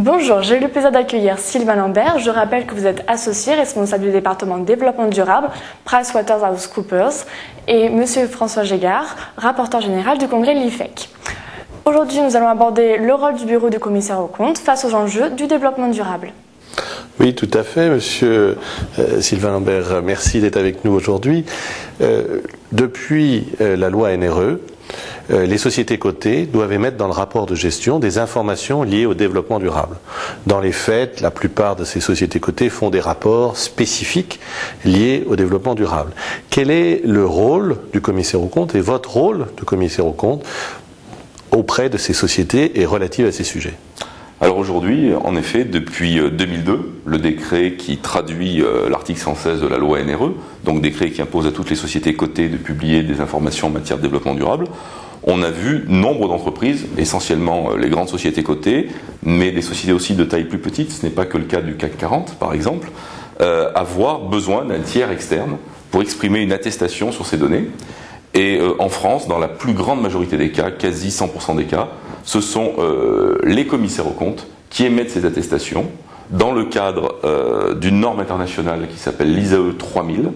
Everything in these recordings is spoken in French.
Bonjour, j'ai eu le plaisir d'accueillir Sylvain Lambert. Je rappelle que vous êtes associé responsable du département développement durable PricewaterhouseCoopers et Monsieur François Gégard, rapporteur général du congrès de l'IFEC. Aujourd'hui, nous allons aborder le rôle du bureau du commissaire aux comptes face aux enjeux du développement durable. Oui, tout à fait, monsieur Sylvain Lambert. Merci d'être avec nous aujourd'hui. Depuis la loi NRE, les sociétés cotées doivent émettre dans le rapport de gestion des informations liées au développement durable. Dans les faits, la plupart de ces sociétés cotées font des rapports spécifiques liés au développement durable. Quel est le rôle du commissaire aux comptes et votre rôle de commissaire aux comptes auprès de ces sociétés et relative à ces sujets? Alors aujourd'hui, en effet, depuis 2002, le décret qui traduit l'article 116 de la loi NRE, donc décret qui impose à toutes les sociétés cotées de publier des informations en matière de développement durable, on a vu nombre d'entreprises, essentiellement les grandes sociétés cotées, mais des sociétés aussi de taille plus petite, ce n'est pas que le cas du CAC 40 par exemple, avoir besoin d'un tiers externe pour exprimer une attestation sur ces données. Et en France, dans la plus grande majorité des cas, quasi 100% des cas, ce sont les commissaires aux comptes qui émettent ces attestations dans le cadre d'une norme internationale qui s'appelle l'ISAE 3000,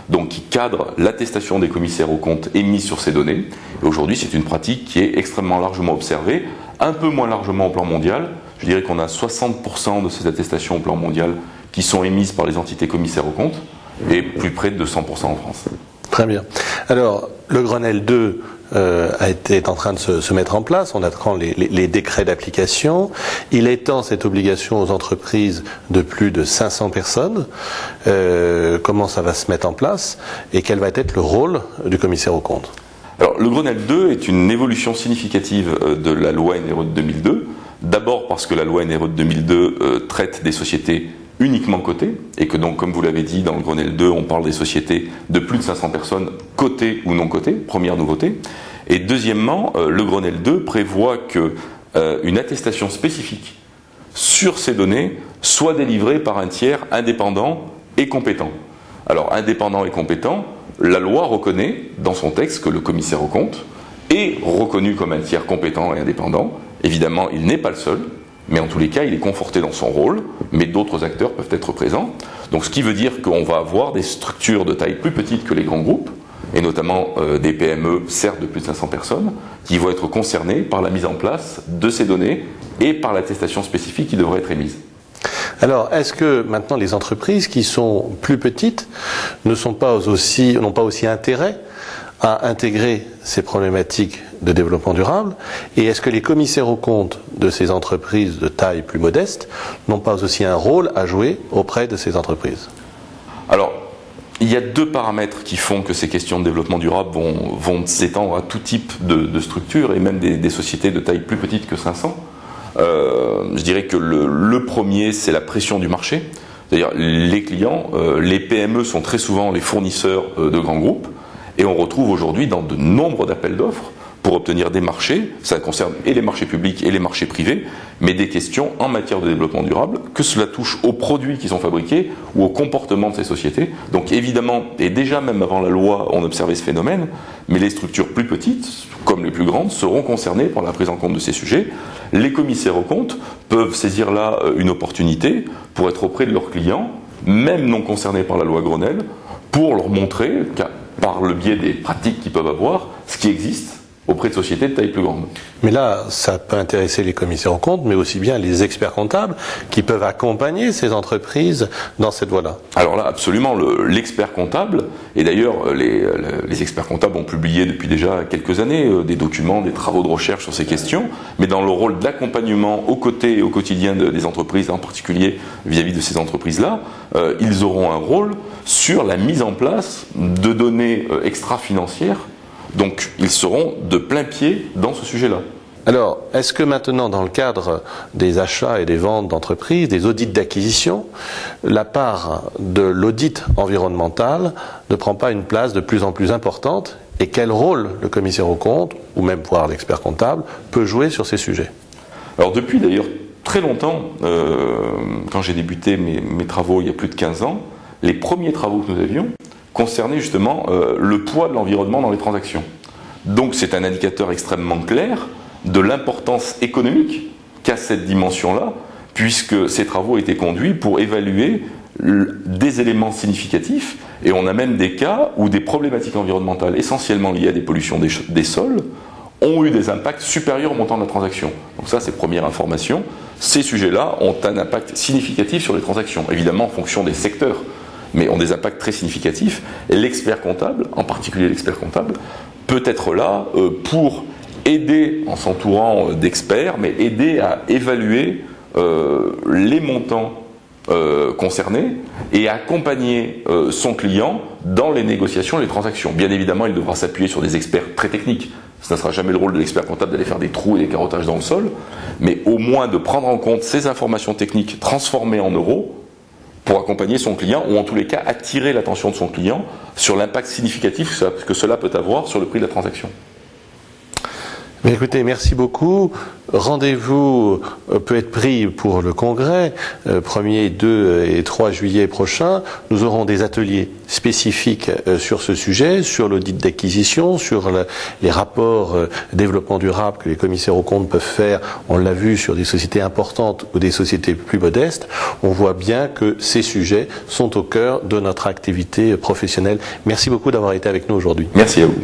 donc qui cadre l'attestation des commissaires aux comptes émise sur ces données. Et aujourd'hui, c'est une pratique qui est extrêmement largement observée, un peu moins largement au plan mondial. Je dirais qu'on a 60% de ces attestations au plan mondial qui sont émises par les entités commissaires aux comptes et plus près de 100% en France. Très bien. Alors, le Grenelle 2 est en train de se mettre en place. On attend les décrets d'application. Il étend cette obligation aux entreprises de plus de 500 personnes. Comment ça va se mettre en place et quel va être le rôle du commissaire aux comptes? Alors, le Grenelle 2 est une évolution significative de la loi NRE de 2002. D'abord parce que la loi NRE de 2002 traite des sociétés uniquement cotées, et que donc, comme vous l'avez dit, dans le Grenelle 2, on parle des sociétés de plus de 500 personnes, cotées ou non cotées, première nouveauté. Et deuxièmement, le Grenelle 2 prévoit qu'une attestation spécifique sur ces données soit délivrée par un tiers indépendant et compétent. Alors, indépendant et compétent, la loi reconnaît dans son texte que le commissaire aux comptes est reconnu comme un tiers compétent et indépendant. Évidemment, il n'est pas le seul, mais en tous les cas, il est conforté dans son rôle, mais d'autres acteurs peuvent être présents. Donc ce qui veut dire qu'on va avoir des structures de taille plus petite que les grands groupes, et notamment des PME, certes de plus de 500 personnes, qui vont être concernées par la mise en place de ces données et par l'attestation spécifique qui devrait être émise. Alors, est-ce que maintenant les entreprises qui sont plus petites n'ont pas aussi intérêt à intégrer ces problématiques de développement durable? Et est-ce que les commissaires aux comptes de ces entreprises de taille plus modeste n'ont pas aussi un rôle à jouer auprès de ces entreprises? Alors, il y a deux paramètres qui font que ces questions de développement durable vont s'étendre à tout type de structures et même des sociétés de taille plus petite que 500. Je dirais que le premier, c'est la pression du marché. C'est-à-dire les clients, les PME sont très souvent les fournisseurs de grands groupes. Et on retrouve aujourd'hui dans de nombreux appels d'offres pour obtenir des marchés, ça concerne et les marchés publics et les marchés privés, mais des questions en matière de développement durable, que cela touche aux produits qui sont fabriqués ou au comportement de ces sociétés. Donc évidemment, et déjà même avant la loi, on observait ce phénomène, mais les structures plus petites, comme les plus grandes, seront concernées par la prise en compte de ces sujets. Les commissaires aux comptes peuvent saisir là une opportunité pour être auprès de leurs clients, même non concernés par la loi Grenelle, pour leur montrer par le biais des pratiques qu'ils peuvent avoir, ce qui existe auprès de sociétés de taille plus grande. Mais là, ça peut intéresser les commissaires aux comptes, mais aussi bien les experts comptables qui peuvent accompagner ces entreprises dans cette voie-là. Alors là, absolument, l'expert comptable, et d'ailleurs les experts comptables ont publié depuis déjà quelques années des documents, des travaux de recherche sur ces questions, mais dans le rôle d'accompagnement aux côtés et au quotidien des entreprises, en particulier vis-à-vis de ces entreprises-là, ils auront un rôle sur la mise en place de données extra-financières. Donc, ils seront de plein pied dans ce sujet-là. Alors, est-ce que maintenant, dans le cadre des achats et des ventes d'entreprises, des audits d'acquisition, la part de l'audit environnemental ne prend pas une place de plus en plus importante? Et quel rôle le commissaire aux comptes, ou même voire l'expert comptable, peut jouer sur ces sujets? Alors, depuis d'ailleurs très longtemps, quand j'ai débuté mes travaux il y a plus de 15 ans, les premiers travaux que nous avions concernaient justement le poids de l'environnement dans les transactions. Donc c'est un indicateur extrêmement clair de l'importance économique qu'a cette dimension-là, puisque ces travaux ont été conduits pour évaluer des éléments significatifs, et on a même des cas où des problématiques environnementales essentiellement liées à des pollutions des sols ont eu des impacts supérieurs au montant de la transaction. Donc ça, c'est première information. Ces sujets-là ont un impact significatif sur les transactions, évidemment en fonction des secteurs, mais ont des impacts très significatifs. Et l'expert comptable, en particulier l'expert comptable, peut être là pour aider, en s'entourant d'experts, mais aider à évaluer les montants concernés et accompagner son client dans les négociations et les transactions. Bien évidemment, il devra s'appuyer sur des experts très techniques. Ce ne sera jamais le rôle de l'expert comptable d'aller faire des trous et des carottages dans le sol, mais au moins de prendre en compte ces informations techniques transformées en euros pour accompagner son client, ou en tous les cas attirer l'attention de son client sur l'impact significatif que cela peut avoir sur le prix de la transaction. Mais écoutez, merci beaucoup. Rendez-vous peut être pris pour le congrès, 1er, 2 et 3 juillet prochains. Nous aurons des ateliers spécifiques sur ce sujet, sur l'audit d'acquisition, sur les rapports développement durable que les commissaires aux comptes peuvent faire. On l'a vu sur des sociétés importantes ou des sociétés plus modestes. On voit bien que ces sujets sont au cœur de notre activité professionnelle. Merci beaucoup d'avoir été avec nous aujourd'hui. Merci à vous.